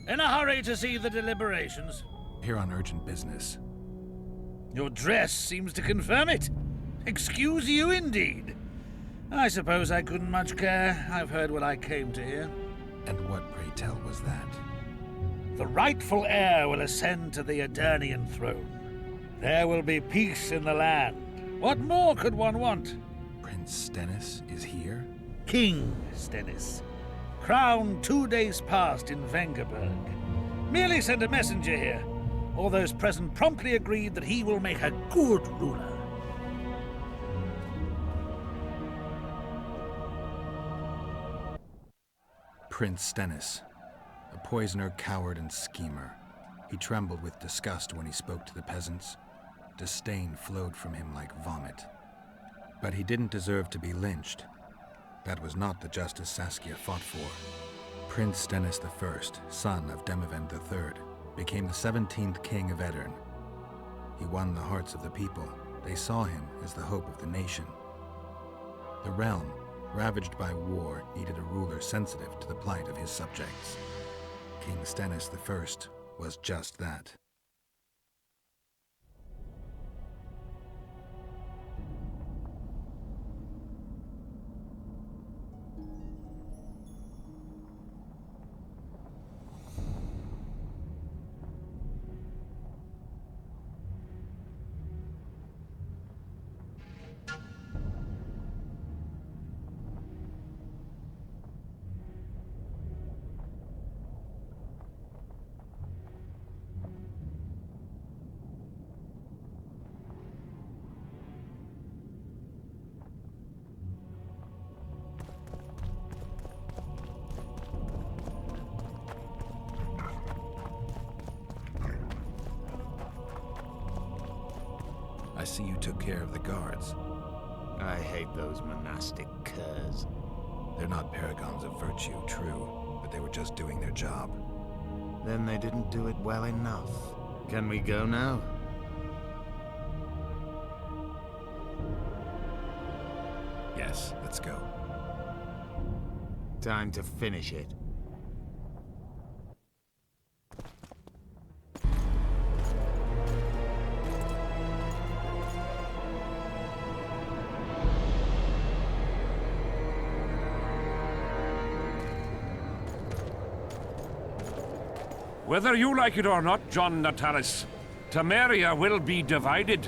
In a hurry to see the deliberations? Here on urgent business. Your dress seems to confirm it. Excuse you indeed. I suppose I couldn't much care. I've heard what I came to hear. And what, pray tell, was that? The rightful heir will ascend to the Eternian throne. There will be peace in the land. What more could one want? Prince Stennis is here? King Stennis. Crowned 2 days past in Vengerberg. Merely sent a messenger here. All those present promptly agreed that he will make a good ruler. Prince Stennis, a poisoner, coward, and schemer. He trembled with disgust when he spoke to the peasants. Disdain flowed from him like vomit. But he didn't deserve to be lynched. That was not the justice Saskia fought for. Prince Stennis I, son of Demavend III, became the 17th king of Edirn. He won the hearts of the people. They saw him as the hope of the nation. The realm, ravaged by war, needed a ruler sensitive to the plight of his subjects. King Stennis I was just that. I see you took care of the guards. I hate those monastic curs. They're not paragons of virtue, true, but they were just doing their job. Then they didn't do it well enough. Can we go now? Yes, let's go. Time to finish it. Whether you like it or not, John Natalis, Temeria will be divided.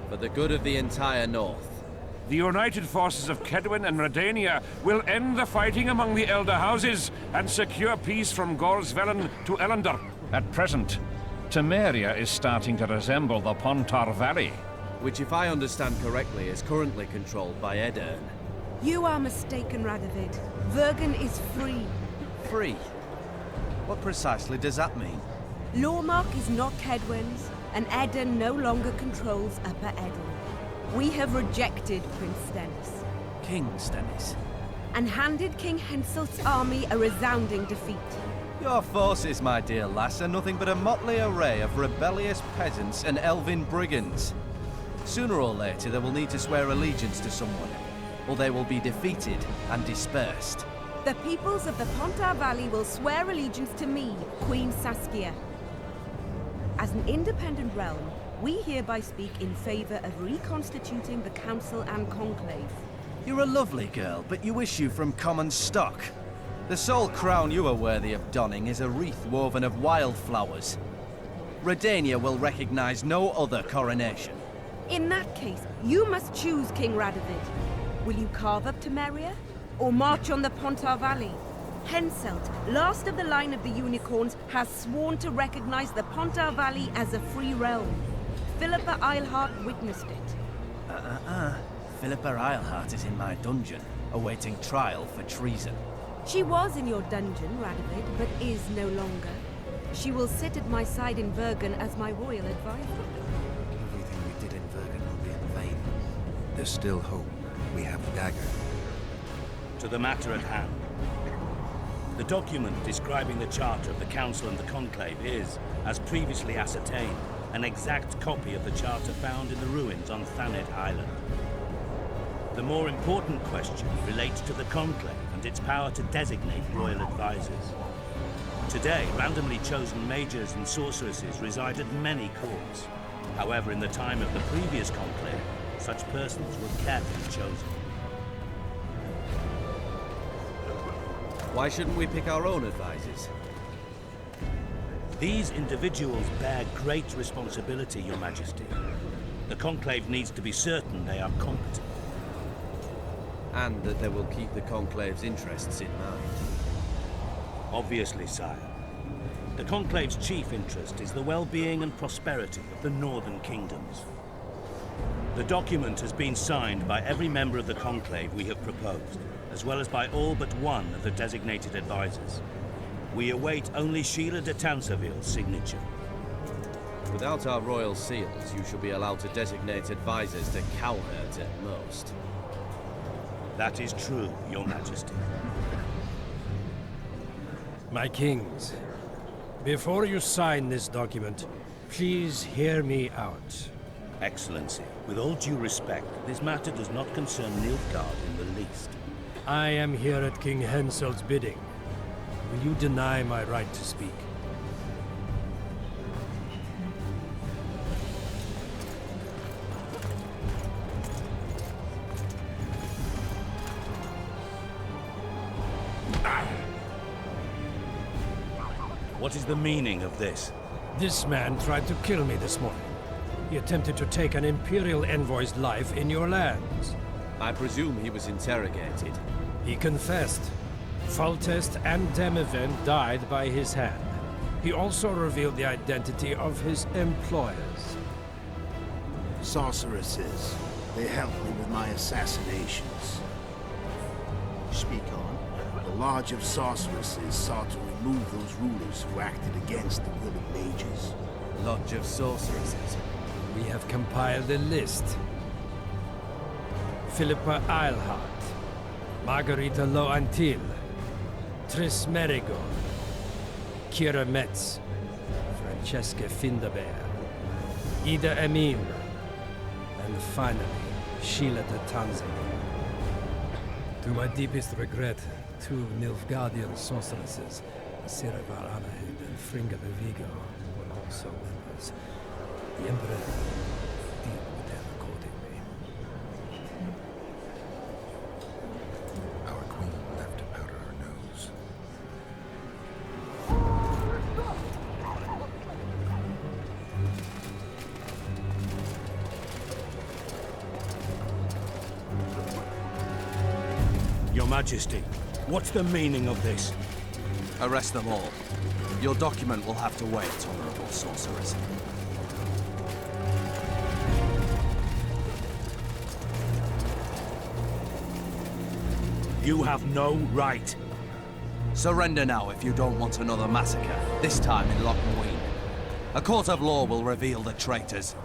For the good of the entire North. The united forces of Kedwin and Redania will end the fighting among the Elder Houses and secure peace from Gorsvelen to Ellender. At present, Temeria is starting to resemble the Pontar Valley. Which, if I understand correctly, is currently controlled by Edirn. You are mistaken, Radovid. Vergen is free. Free? What precisely does that mean? Lormark is not Kedwin's, and Edirn no longer controls Upper Edirn. We have rejected Prince Stennis. King Stennis? And handed King Henselt's army a resounding defeat. Your forces, my dear lass, are nothing but a motley array of rebellious peasants and elven brigands. Sooner or later, they will need to swear allegiance to someone, or they will be defeated and dispersed. The peoples of the Pontar Valley will swear allegiance to me, Queen Saskia. As an independent realm, we hereby speak in favor of reconstituting the Council and Conclave. You're a lovely girl, but you issue from common stock. The sole crown you are worthy of donning is a wreath woven of wildflowers. Redania will recognize no other coronation. In that case, you must choose, King Radovid. Will you carve up Temeria, or march on the Pontar Valley? Henselt, last of the line of the unicorns, has sworn to recognize the Pontar Valley as a free realm. Philippa Eilhart witnessed it. Philippa Eilhart is in my dungeon, awaiting trial for treason. She was in your dungeon, Radovid, but is no longer. She will sit at my side in Vergen as my royal advisor. Everything we did in Vergen will be in vain. There's still hope. We have the dagger. To the matter at hand. The document describing the charter of the Council and the Conclave is, as previously ascertained, an exact copy of the charter found in the ruins on Thanet Island. The more important question relates to the Conclave and its power to designate royal advisors. Today, randomly chosen mages and sorceresses reside at many courts. However, in the time of the previous Conclave, such persons were carefully chosen. Why shouldn't we pick our own advisors? These individuals bear great responsibility, Your Majesty. The Conclave needs to be certain they are competent. And that they will keep the Conclave's interests in mind. Obviously, sire. The Conclave's chief interest is the well-being and prosperity of the northern kingdoms. The document has been signed by every member of the Conclave we have proposed, as well as by all but one of the designated advisors. We await only Sheila de Tanseville's signature. Without our royal seals, you shall be allowed to designate advisors to cowherds at most. That is true, Your Majesty. My kings, before you sign this document, please hear me out. Excellency, with all due respect, this matter does not concern Nilfgaard in the least. I am here at King Henselt's bidding. Will you deny my right to speak? What is the meaning of this? This man tried to kill me this morning. He attempted to take an Imperial envoy's life in your lands. I presume he was interrogated. He confessed. Foltest and Demiven died by his hand. He also revealed the identity of his employers. Sorceresses. They helped me with my assassinations. Speak on. The Lodge of Sorceresses sought to remove those rulers who acted against the will of mages. Lodge of Sorceresses. We have compiled a list. Philippa Eilhart, Margarita Loantil, Triss Merigold, Kira Metz, Francesca Findaber, Ida Emin, and finally, Sheila de Tanzania. To my deepest regret, 2 Nilfgaardian sorceresses, Sira Var Anahed and Fringa de Vigo, were also members. The Emperor deal with them accordingly. Our queen left to powder her nose. Your Majesty, what's the meaning of this? Arrest them all. Your document will have to wait, honorable sorceress. You have no right. Surrender now if you don't want another massacre, this time in Lochmuin. A court of law will reveal the traitors.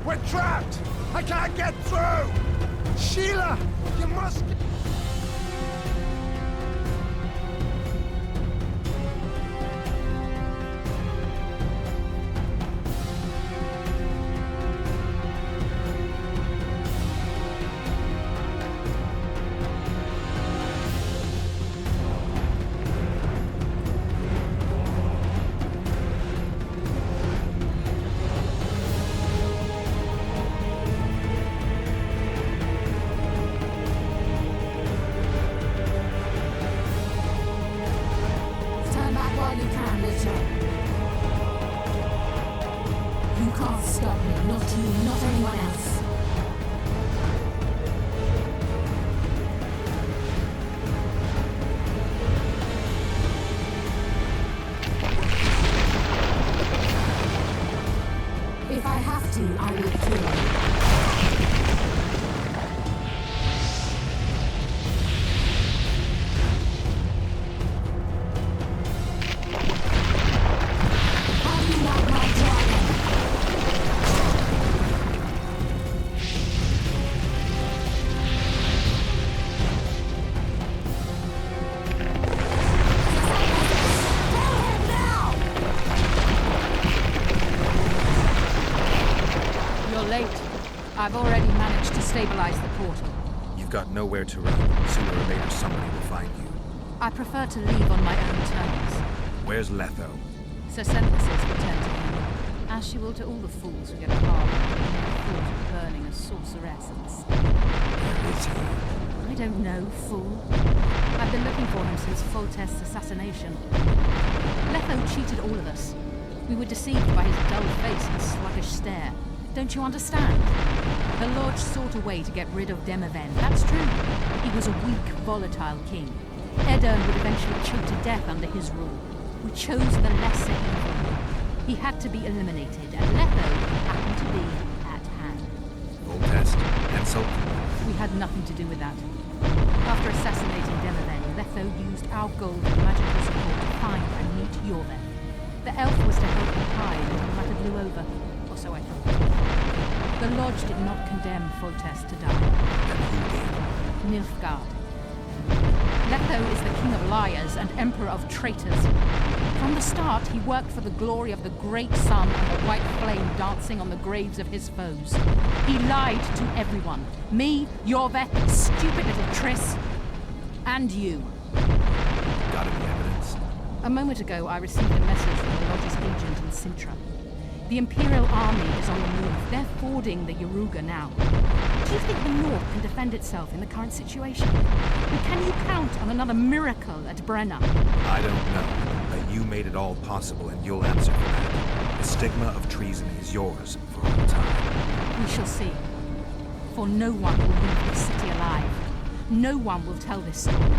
We're trapped! I can't get through! Sheila! You must... I've already managed to stabilize the portal. You've got nowhere to run. Sooner or later, somebody will find you. I prefer to leave on my own terms. Where's Letho? Sir Synthesis returned to him, as she will to all the fools who get a harm in the thought of burning a sorceress and Where is he? I don't know, fool. I've been looking for him since Foltest's assassination. Letho cheated all of us. We were deceived by his dull face and sluggish stare. Don't you understand? The Lodge sought a way to get rid of Demiven. That's true. He was a weak, volatile king. Edirn would eventually choke to death under his rule. We chose the lesser evil. He had to be eliminated, and Letho happened to be at hand. Foltest, Henselt. We had nothing to do with that. After assassinating Demiven, Letho used our gold and magical support to find and meet Yorven. The elf was to help him hide until the matter blew over, or so I thought. The Lodge did not condemn Foltest to die. Then who did? Nilfgaard. Letho is the king of liars and emperor of traitors. From the start, he worked for the glory of the great sun and the white flame dancing on the graves of his foes. He lied to everyone. Me, Yorveth, stupid little Triss, and you. Got any evidence? A moment ago, I received a message from the Lodge's agent in Sintra. The Imperial Army is on the move. They're fording the Yaruga now. Do you think the North can defend itself in the current situation? And can you count on another miracle at Brenna? I don't know, but you made it all possible and you'll answer for that. The stigma of treason is yours for all time. We shall see. For no one will leave this city alive. No one will tell this story.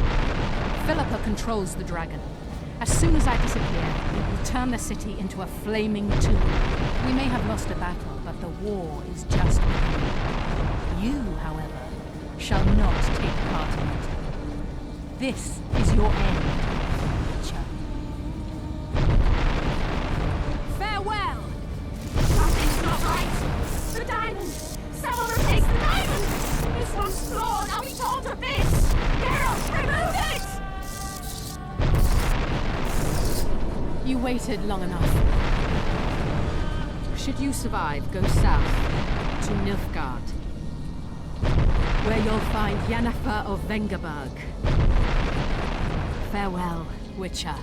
Philippa controls the dragon. As soon as I disappear, it will turn the city into a flaming tomb. We may have lost a battle, but the war is just beginning. You, however, shall not take part in it. This is your end, Witcher. Farewell! Something's not right! The diamond! Someone replace the diamond! This one's flawed! Are we told of this? Geralt, remove it! You waited long enough. Should you survive, go south to Nilfgaard, where you'll find Yennefer of Vengerberg. Farewell, Witcher.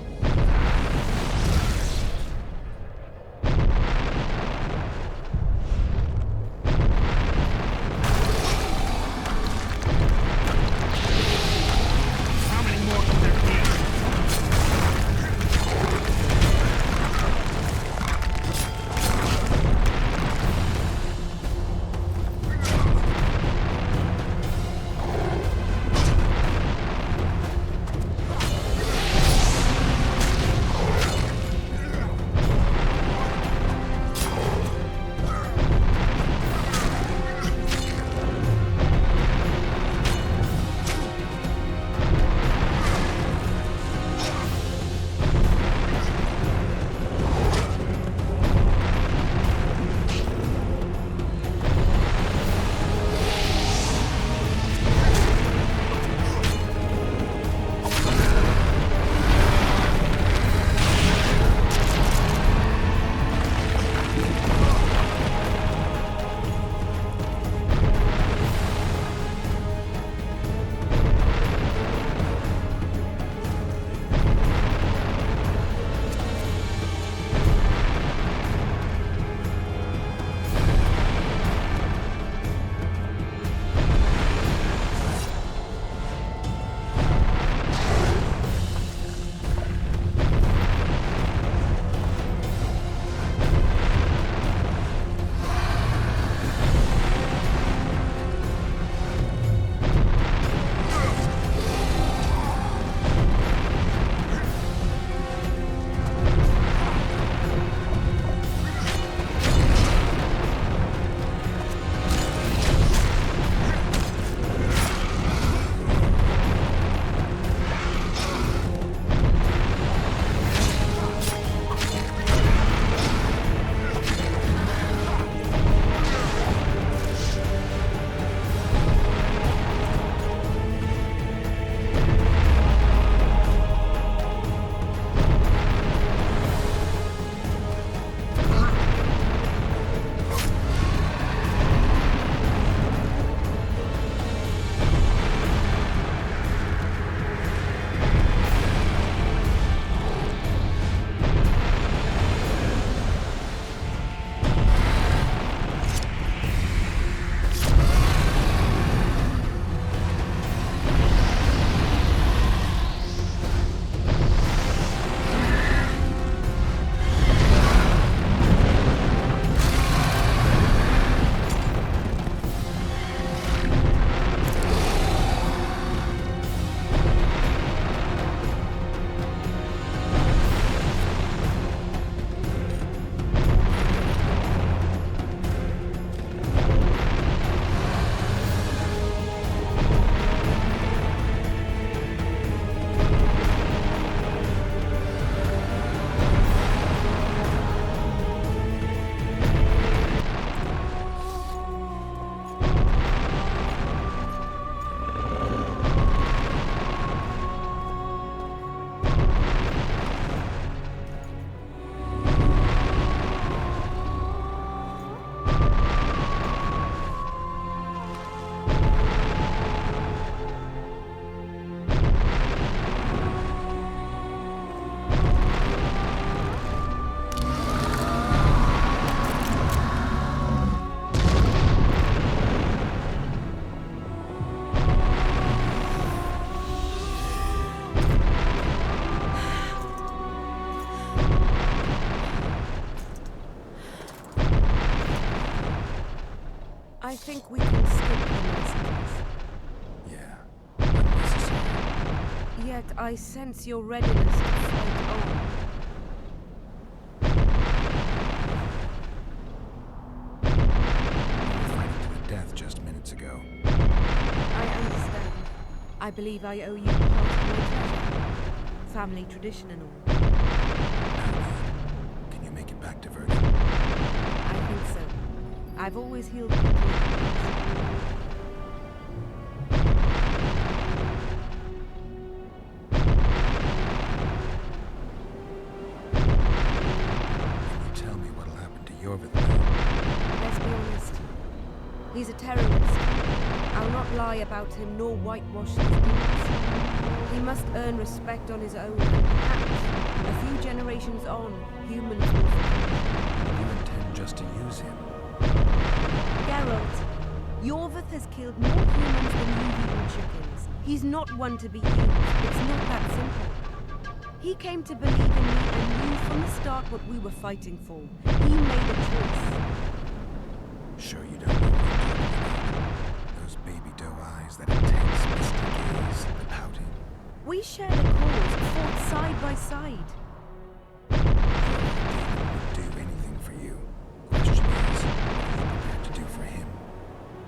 I think we can skip the messages. Yeah, unnecessary. Yet I sense your readiness to fight on. You were fighting to the death just minutes ago. I understand. I believe I owe you part of my treasure. Family tradition and all. Can you make it back to Verdun? I think so. I've always healed quickly. Tell me what'll happen to Jorvith. Let's be honest. He's a terrorist. I'll not lie about him nor whitewash his deeds. He must earn respect on his own, and perhaps, a few generations on, humans will forget. You intend just to use him? Geralt, Jorvith has killed more humans than you've eaten chickens. He's not one to be used. It's not that simple. He came to believe in me and knew from the start what we were fighting for. He made a choice. Sure you don't know what I'm talking about? Those baby doe eyes, that intense, misty gaze, the pouting. We shared a cause, fought side by side. David would do anything for you. Question is, what are you prepared to do for him?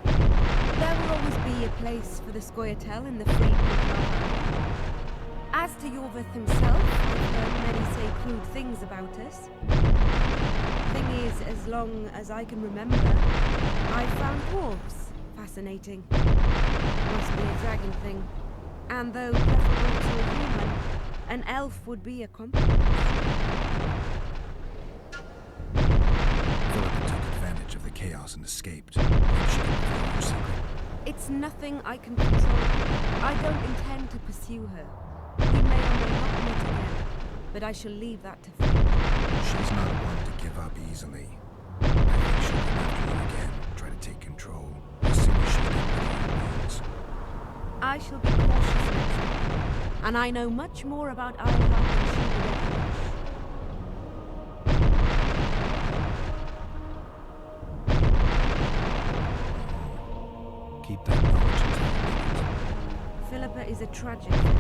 There will always be a place for the Scoia'tael in the free Pontar. As to Jorvith himself, I've heard many say crude things about us. Thing is, as long as I can remember, I found dwarves fascinating. Must be a dragon thing. And though preferable to a human, an elf would be a compliment. Philippa took advantage of the chaos and escaped. Think she can reveal your secret? It's nothing I can control. I don't intend to pursue her. We may or may not meet again, but I shall leave that to fate. She's not one to give up easily. I think she'll come after you again, try to take control, as soon as she's done with her wounds. I shall be cautious next time, and I know much more about Ironheart than she would ever wish. Keep that knowledge until you need it. Philippa is a tragic figure.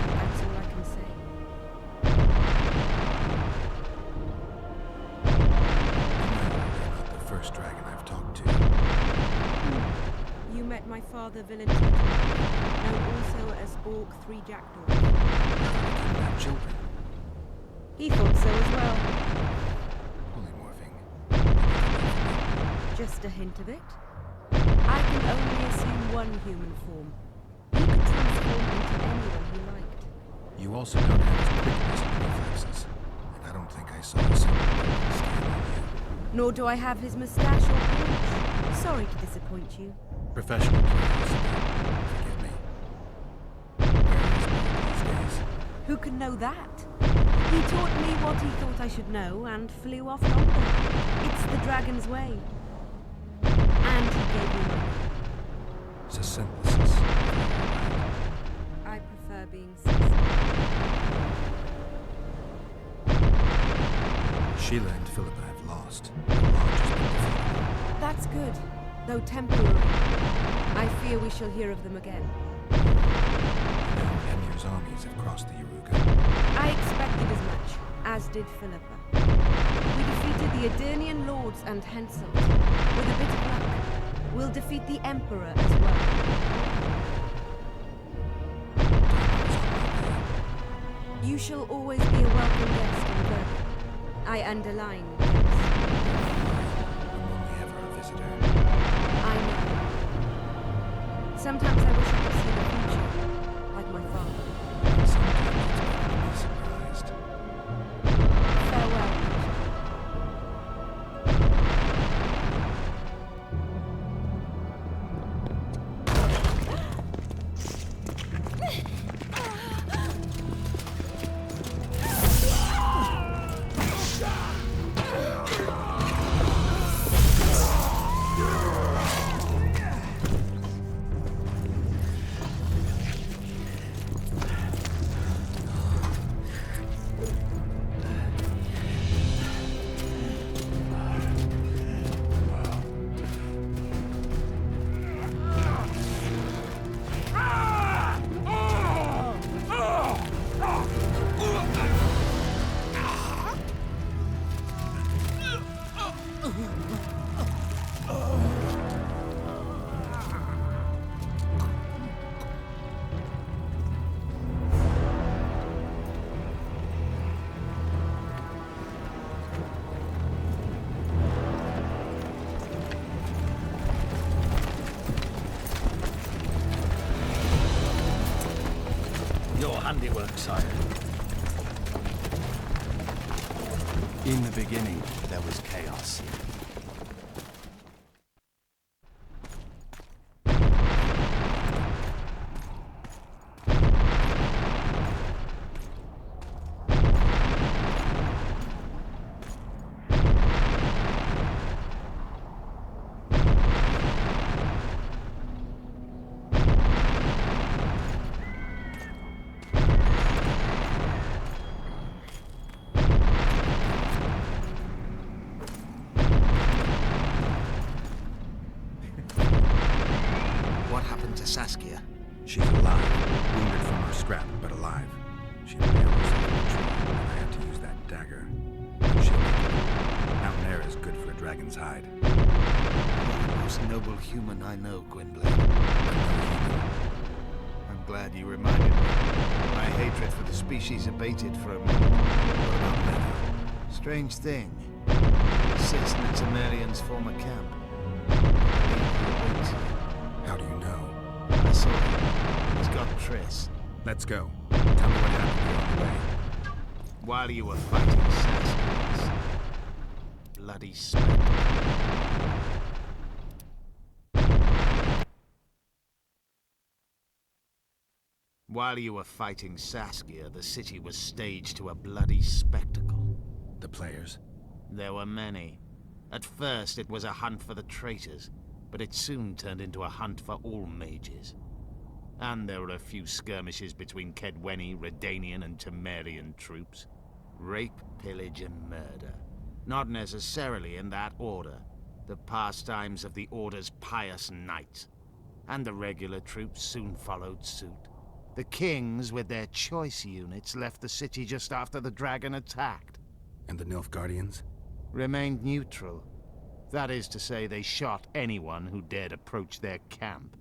That's all I can say. You're not the first dragon I've talked to. You met my father, Villain known also as Orc 3 Jackdaw. He couldn't have children. He thought so as well. Polymorphing. Just a hint of it. I can only assume one human form. He could transform into anyone he liked. You also don't have his quickness and reflexes, and I don't think I saw a single golden scale on you. Nor do I have his mustache or paunch. Sorry to disappoint you. Professional curiosity. Forgive me. Where is he these days? Who can know that? He taught me what he thought I should know and flew off yonder. It's the dragon's way. And he gave me money. It's a synthesis. I prefer being sensitive. Sheila and Philippa have lost. The lodge has been defeated. That's good, though temporary. I fear we shall hear of them again. Now Emir's armies have crossed the Yaruga. I expected as much, as did Philippa. We defeated the Edirnian lords and Henselt. With a bit of luck, we'll defeat the Emperor as well. You shall always be a welcome guest in Verdun. I underline this. I'm only ever a visitor. I know. Sometimes I wish I could see the future, like my father. Sometimes it's better to be surprised. Farewell. Your handiwork, sire. In the beginning, there was chaos. Saskia. She's alive, wounded from her scrap, but alive. She impaled herself in a tree, and I had to use that dagger. She'll make it. Mountain air is good for a dragon's hide. You're the most noble human I know, Gwynblade. I'm glad you reminded me. My hatred for the species abated for a moment. What about Leto? Strange thing. He sits in the Temerians' former camp. How do you know? I saw him. He's got Triss. Let's go. Tell me what happened on the way. While you were fighting Saskians. Bloody spectacle. While you were fighting Saskia, the city was staged to a bloody spectacle. The players? There were many. At first, it was a hunt for the traitors, but it soon turned into a hunt for all mages. And there were a few skirmishes between Kaedweni, Redanian, and Temerian troops. Rape, pillage, and murder. Not necessarily in that order. The pastimes of the Order's pious knights. And the regular troops soon followed suit. The kings, with their choice units, left the city just after the dragon attacked. And the Nilfgaardians? Remained neutral. That is to say, they shot anyone who dared approach their camp.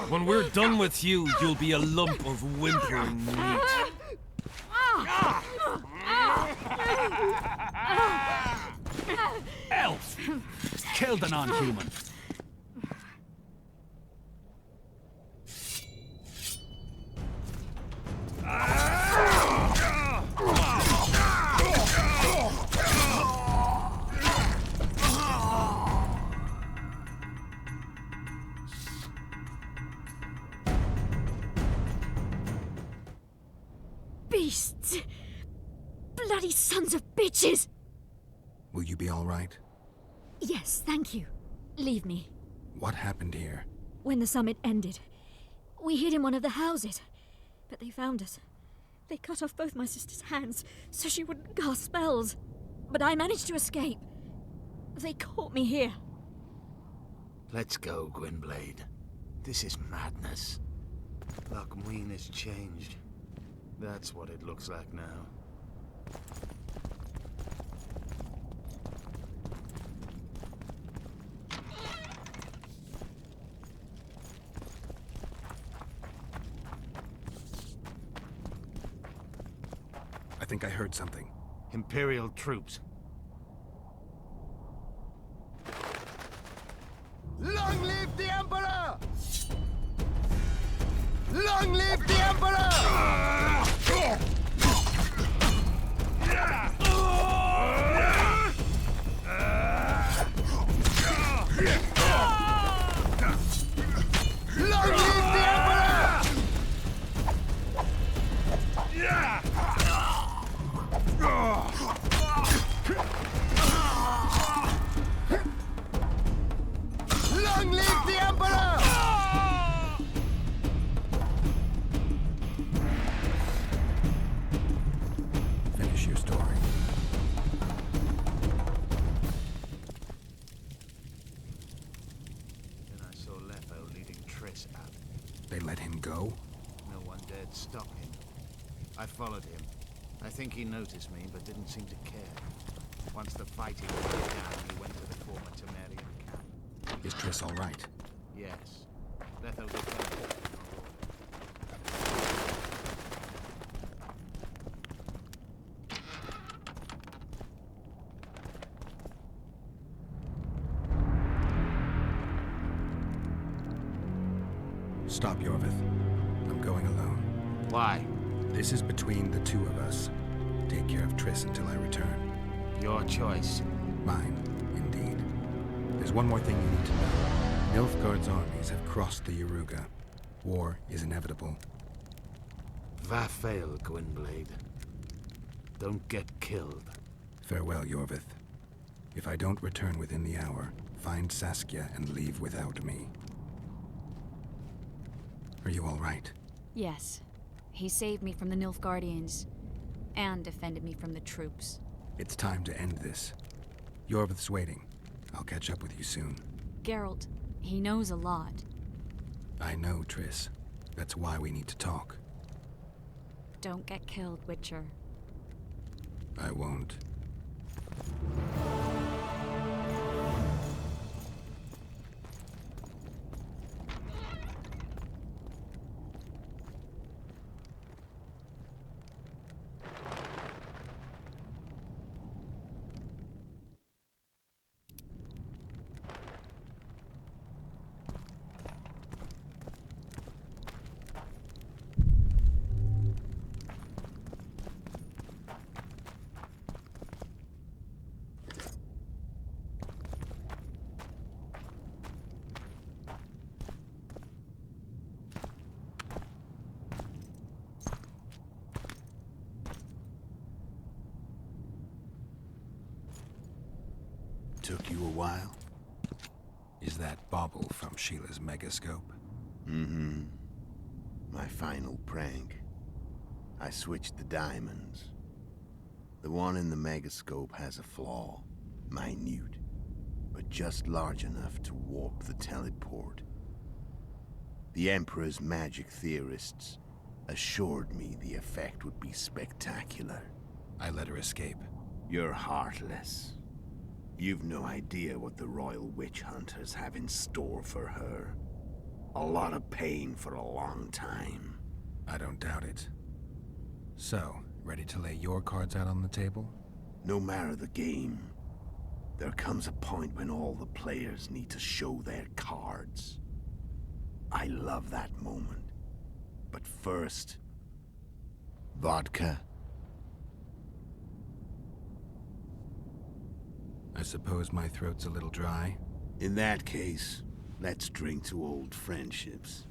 When we're done with you, you'll be a lump of whimpering meat. Elf! Kill the non-human. Beasts! Bloody sons of bitches! Will you be all right? Yes, thank you. Leave me. What happened here? When the summit ended, we hid in one of the houses, but they found us. They cut off both my sister's hands so she wouldn't cast spells, but I managed to escape. They caught me here. Let's go, Gwynblade. This is madness. Lochmuin has changed. That's what it looks like now. I think I heard something. Imperial troops. Long live the Emperor! Long live the Emperor! Long live the Emperor! let him go? No one dared stop him. I followed him. I think he noticed me, but didn't seem to care. Once the fighting died down, he went to the former Temerian camp. Is Triss all right? Yes. Letho returned. Stop, Yorvith. I'm going alone. Why? This is between the two of us. Take care of Triss until I return. Your choice. Mine, indeed. There's one more thing you need to know. Nilfgaard's armies have crossed the Yaruga. War is inevitable. Va fail, Gwynblade. Don't get killed. Farewell, Yorvith. If I don't return within the hour, find Saskia and leave without me. Are you all right? Yes. He saved me from the Nilfgaardians, and defended me from the troops. It's time to end this. Yorvith's waiting. I'll catch up with you soon. Geralt, he knows a lot. I know, Triss. That's why we need to talk. Don't get killed, Witcher. I won't. Took you a while? Is that bauble from Sheila's megascope? Mm-hmm. My final prank. I switched the diamonds. The one in the megascope has a flaw. Minute. But just large enough to warp the teleport. The Emperor's magic theorists assured me the effect would be spectacular. I let her escape. You're heartless. You've no idea what the Royal Witch Hunters have in store for her. A lot of pain for a long time. I don't doubt it. So, ready to lay your cards out on the table? No matter the game, there comes a point when all the players need to show their cards. I love that moment. But first... vodka? I suppose my throat's a little dry. In that case, let's drink to old friendships.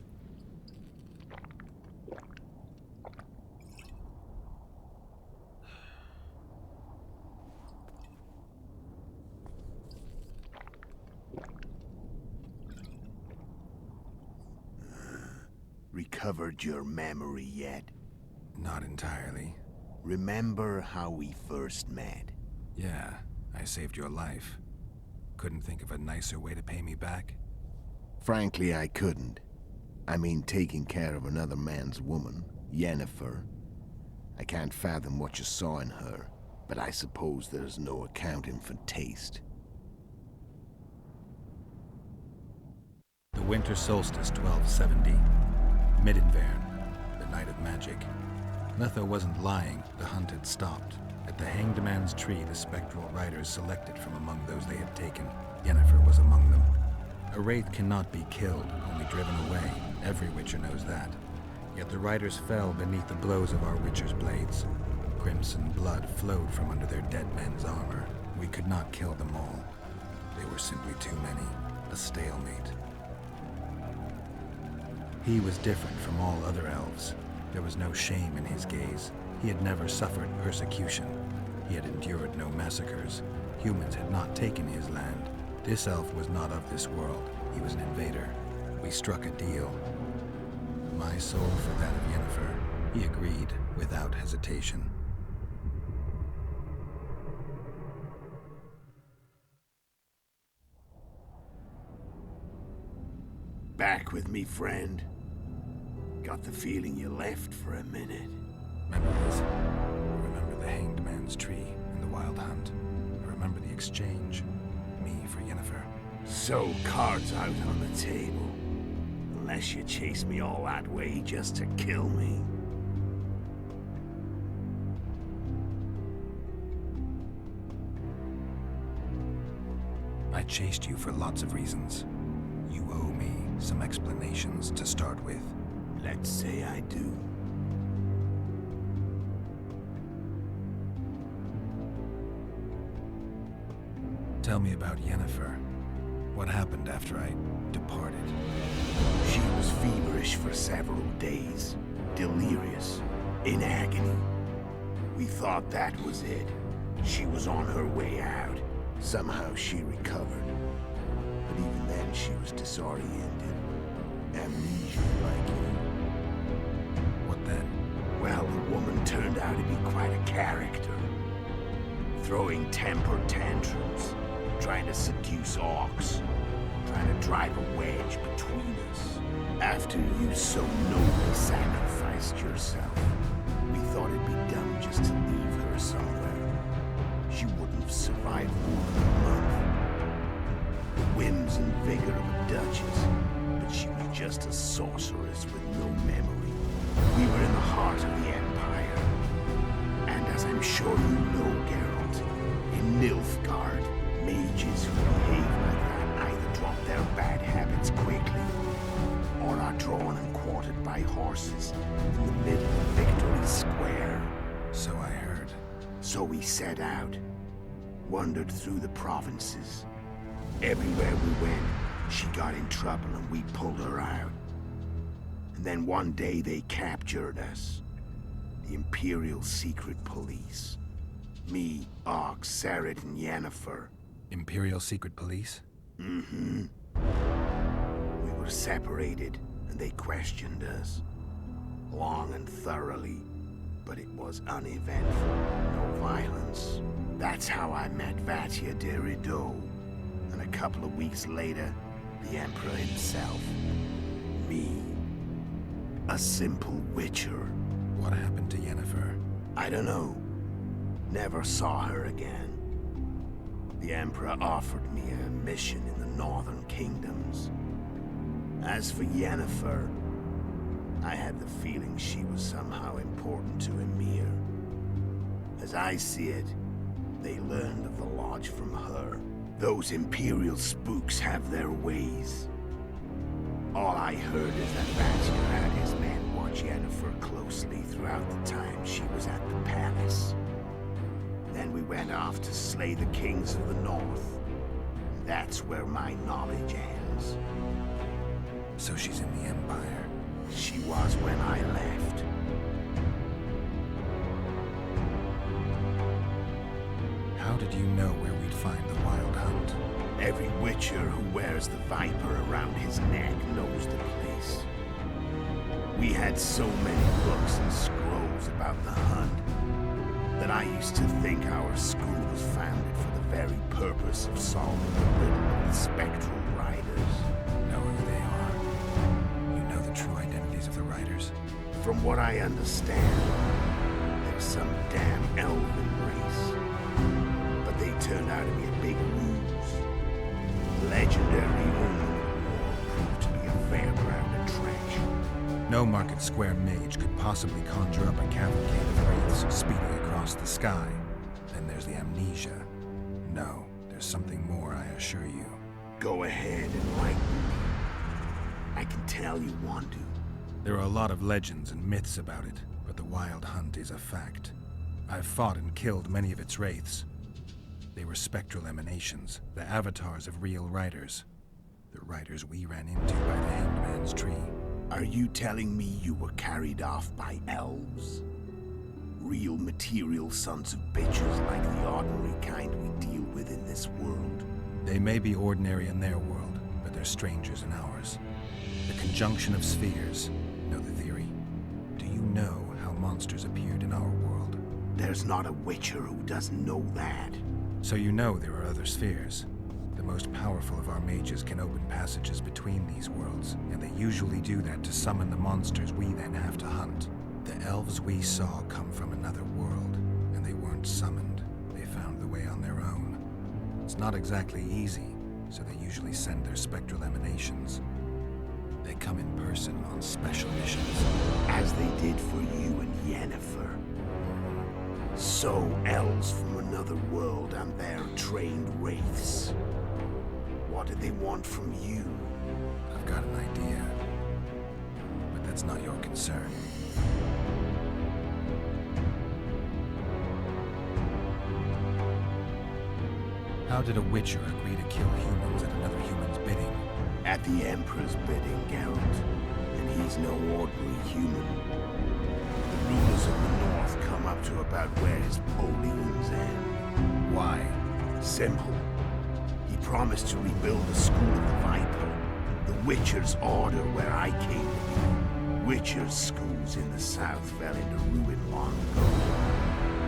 Recovered your memory yet? Not entirely. Remember how we first met? Yeah, I saved your life. Couldn't think of a nicer way to pay me back? Frankly, I couldn't. I mean, taking care of another man's woman, Yennefer. I can't fathom what you saw in her, but I suppose there's no accounting for taste. The winter solstice 1270. Midinvern, the night of magic. Letho wasn't lying, the hunt had stopped. At the Hanged Man's Tree, the spectral riders selected from among those they had taken. Yennefer was among them. A wraith cannot be killed, only driven away. Every Witcher knows that. Yet the riders fell beneath the blows of our Witcher's blades. Crimson blood flowed from under their dead men's armor. We could not kill them all. They were simply too many. A stalemate. He was different from all other elves. There was no shame in his gaze. He had never suffered persecution. He had endured no massacres. Humans had not taken his land. This elf was not of this world. He was an invader. We struck a deal. My soul for that of Yennefer. He agreed without hesitation. Back with me, friend. Got the feeling you left for a minute. Memories. I remember the Hanged Man's Tree and the Wild Hunt. I remember the exchange. Me for Yennefer. So, cards out on the table. Unless you chase me all that way just to kill me. I chased you for lots of reasons. You owe me some explanations to start with. Let's say I do. Tell me about Yennefer. What happened after I departed? She was feverish for several days. Delirious. In agony. We thought that was it. She was on her way out. Somehow she recovered. But even then she was disoriented. Amnesia like you. What then? Well, the woman turned out to be quite a character. Throwing temper tantrums. Trying to seduce orcs. Trying to drive a wedge between us. After you so nobly sacrificed yourself, we thought it'd be dumb just to leave her somewhere. She wouldn't have survived more than a month. The whims and vigor of a duchess, but she was just a sorceress with no memory. We were in the heart of the Empire. And as I'm sure you know, Geralt, in Nilfgaard, mages who behave like that either drop their bad habits quickly, or are drawn and quartered by horses in the middle of Victory Square. So I heard. So we set out, wandered through the provinces. Everywhere we went, she got in trouble and we pulled her out. And then one day they captured us. The Imperial Secret Police. Me, Og, Serret, and Yennefer. Imperial Secret Police? Mm-hmm. We were separated, and they questioned us. Long and thoroughly, but it was uneventful. No violence. That's how I met Vatia de Rideau. And a couple of weeks later, the Emperor himself. Me. A simple witcher. What happened to Yennefer? I don't know. Never saw her again. The Emperor offered me a mission in the northern kingdoms. As for Yennefer, I had the feeling she was somehow important to Emir. As I see it, they learned of the Lodge from her. Those Imperial spooks have their ways. All I heard is that Vatia had his men watch Yennefer closely throughout the time she was at the palace. Then we went off to slay the kings of the north. That's where my knowledge ends. So she's in the Empire. She was when I left. How did you know where we'd find the Wild Hunt? Every witcher who wears the viper around his neck knows the place. We had so many books and scrolls about the hunt that I used to think our school was founded for the very purpose of solving the riddle of the spectral riders. Know who they are. You know the true identities of the riders? From what I understand, they're some damn elven race. But they turned out to be a big ruse. Legendary omen proved to be a fairground attraction. No Market Square mage could possibly conjure up a cavalcade of wraiths speeding across the sky. Then there's the amnesia. No, there's something more, I assure you. Go ahead, enlighten me. I can tell you want to. There are a lot of legends and myths about it, but the Wild Hunt is a fact. I've fought and killed many of its wraiths. They were spectral emanations, the avatars of real riders. The riders we ran into by the Hanged Man's Tree. Are you telling me you were carried off by elves? Real material sons of bitches like the ordinary kind we deal with in this world? They may be ordinary in their world, but they're strangers in ours. The conjunction of spheres. Know the theory? Do you know how monsters appeared in our world? There's not a witcher who doesn't know that. So you know there are other spheres? The most powerful of our mages can open passages between these worlds, and they usually do that to summon the monsters we then have to hunt. The elves we saw come from another world, and they weren't summoned. They found the way on their own. It's not exactly easy, so they usually send their spectral emanations. They come in person on special missions. As they did for you and Yennefer. So elves from another world and their trained wraiths. What do they want from you? I've got an idea, but that's not your concern. How did a Witcher agree to kill humans at another human's bidding? At the Emperor's bidding, Geralt. And he's no ordinary human. The rulers of the North come up to about where his Napoleon's end. Why? Simple. He promised to rebuild the School of the Viper, the Witcher's order where I came to be. Witcher's schools in the South fell into ruin long ago.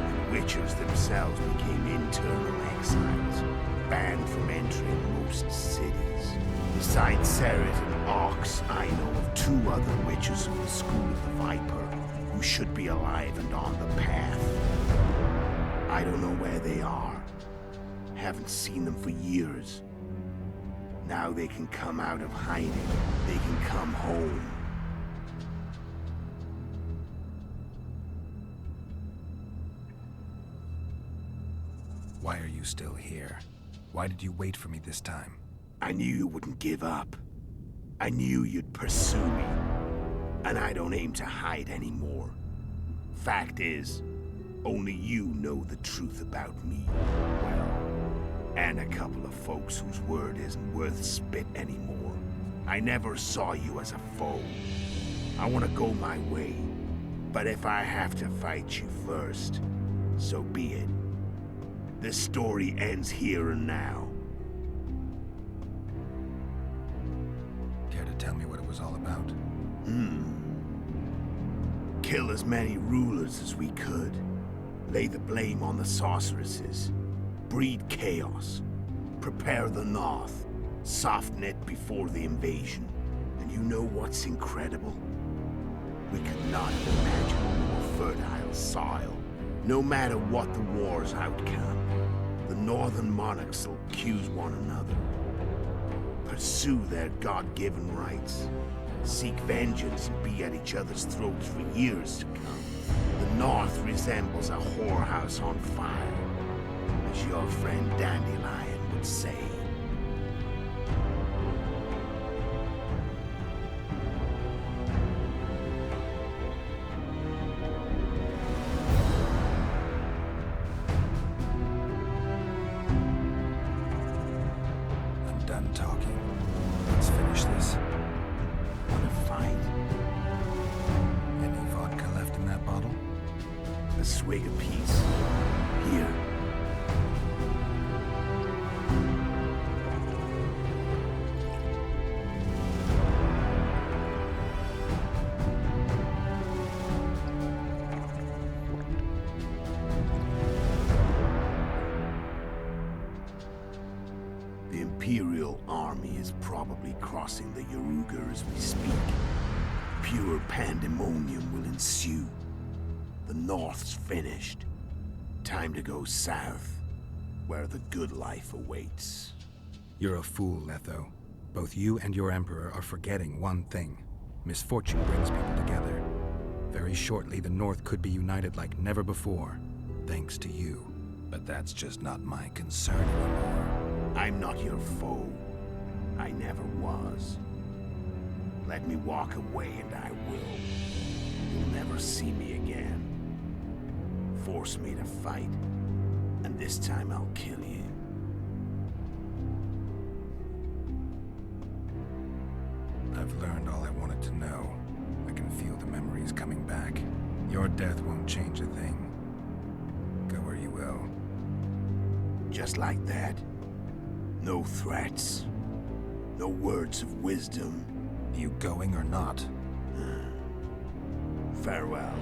And Witchers themselves became internal exiles, banned from entering most cities. Besides Seret and Ox, I know of 2 other Witchers of the School of the Viper who should be alive and on the path. I don't know where they are. Haven't seen them for years. Now they can come out of hiding. They can come home. Why are you still here? Why did you wait for me this time? I knew you wouldn't give up. I knew you'd pursue me. And I don't aim to hide anymore. Fact is, only you know the truth about me. Well, and a couple of folks whose word isn't worth spit anymore. I never saw you as a foe. I want to go my way. But if I have to fight you first, so be it. This story ends here and now. Care to tell me what it was all about? Kill as many rulers as we could. Lay the blame on the sorceresses. Breed chaos. Prepare the North. Soften it before the invasion. And you know what's incredible? We could not have imagined a more fertile soil. No matter what the war's outcome, the northern monarchs will accuse one another. Pursue their God-given rights. Seek vengeance and be at each other's throats for years to come. The North resembles a whorehouse on fire, as your friend Dandelion would say. I'm done talking. Let's finish this. Want to fight? Any vodka left in that bottle? A swig apiece. Here. The Imperial army is probably crossing the Yaruga as we speak. Pure pandemonium will ensue. The North's finished. Time to go south, where the good life awaits. You're a fool, Letho. Both you and your Emperor are forgetting one thing. Misfortune brings people together. Very shortly, the North could be united like never before, thanks to you. But that's just not my concern anymore. I'm not your foe. I never was. Let me walk away and I will. You'll never see me again. Force me to fight, and this time I'll kill you. I've learned all I wanted to know. I can feel the memories coming back. Your death won't change a thing. Go where you will. Just like that. No threats. No words of wisdom. You going or not? Farewell.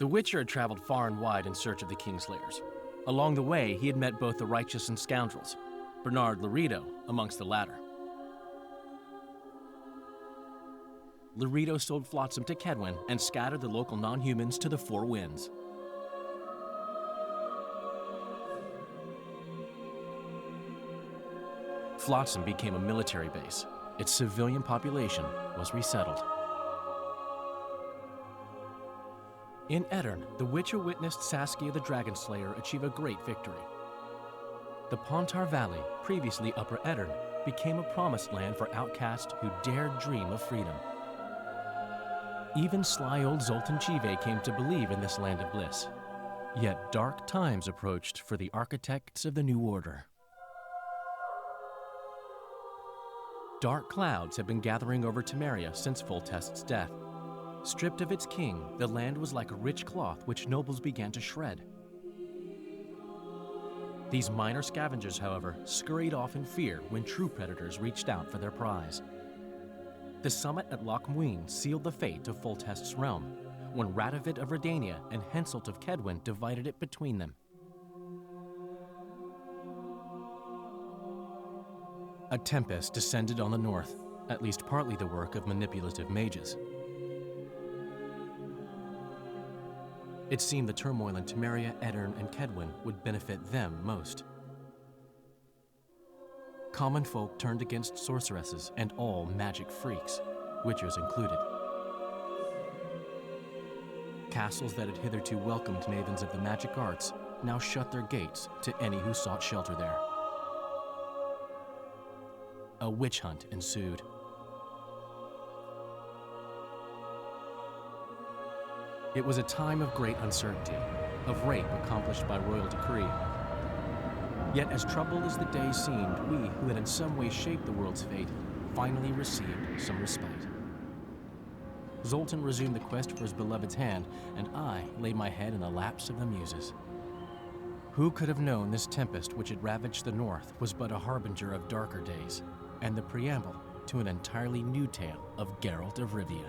The Witcher had traveled far and wide in search of the Kingslayers. Along the way, he had met both the righteous and scoundrels, Bernard Laredo amongst the latter. Laredo sold Flotsam to Kedwin and scattered the local non-humans to the four winds. Flotsam became a military base. Its civilian population was resettled. In Edirn, the Witcher witnessed Saskia the Dragonslayer achieve a great victory. The Pontar Valley, previously Upper Edirn, became a promised land for outcasts who dared dream of freedom. Even sly old Zoltan Chive came to believe in this land of bliss. Yet dark times approached for the architects of the New Order. Dark clouds had been gathering over Temeria since Foltest's death. Stripped of its king, the land was like a rich cloth which nobles began to shred. These minor scavengers, however, scurried off in fear when true predators reached out for their prize. The summit at Loch Muin sealed the fate of Foltest's realm, when Radovid of Redania and Henselt of Kedwin divided it between them. A tempest descended on the north, at least partly the work of manipulative mages. It seemed the turmoil in Temeria, Edirn, and Kedwin would benefit them most. Common folk turned against sorceresses and all magic freaks, witchers included. Castles that had hitherto welcomed mavens of the magic arts now shut their gates to any who sought shelter there. A witch hunt ensued. It was a time of great uncertainty, of rape accomplished by royal decree. Yet as troubled as the days seemed, we, who had in some way shaped the world's fate, finally received some respite. Zoltan resumed the quest for his beloved's hand, and I laid my head in the laps of the muses. Who could have known this tempest which had ravaged the north was but a harbinger of darker days, and the preamble to an entirely new tale of Geralt of Rivia?